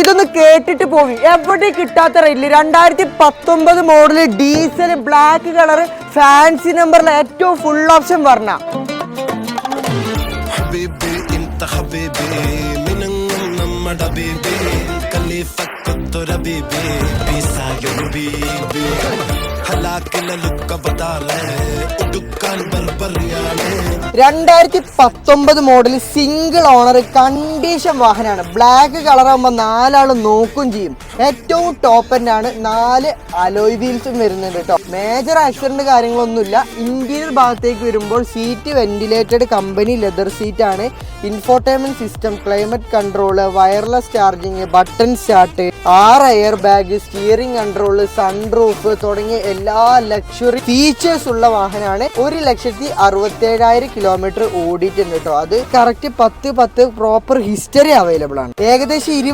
ഇതൊന്ന് കേട്ടിട്ട് പോയി എവിടെ കിട്ടാത്ത റേറ്റില് 2019 model diesel black colour fancy നമ്പറിൽ ഏറ്റവും ഫുൾ ഓപ്ഷൻ പറഞ്ഞ രണ്ടായിരത്തി 19 മോഡൽ സിംഗിൾ ഓണർ കണ്ടീഷൻ വാഹനമാണ്. ബ്ലാക്ക് കളർ ആകുമ്പോൾ 4 ആള് നോക്കും ചെയ്യും. ഏറ്റവും ടോപ്പ് എൻഡ് ആണ്. 4 അലോയ് വീൽസും വരുന്നുണ്ട് കേട്ടോ. മേജർ ആക്സിഡന്റ് കാര്യങ്ങളൊന്നുമില്ല. ഇന്റീരിയർ ഭാഗത്തേക്ക് വരുമ്പോൾ seat ventilated company leather seat ആണ്. Infotainment system, climate control, wireless charging, button start, 6 air bag, steering control, sunroof തുടങ്ങിയ എല്ലാ ലക്ഷറി ഫീച്ചേഴ്സ് ഉള്ള വാഹനമാണ്. 1,67,000 കിലോമീറ്റർ ഓടിയിട്ടുണ്ട് കേട്ടോ. അത് കറക്റ്റ് 10 പ്രോപ്പർ ഹിസ്റ്ററി അവൈലബിൾ ആണ്. ഏകദേശം 20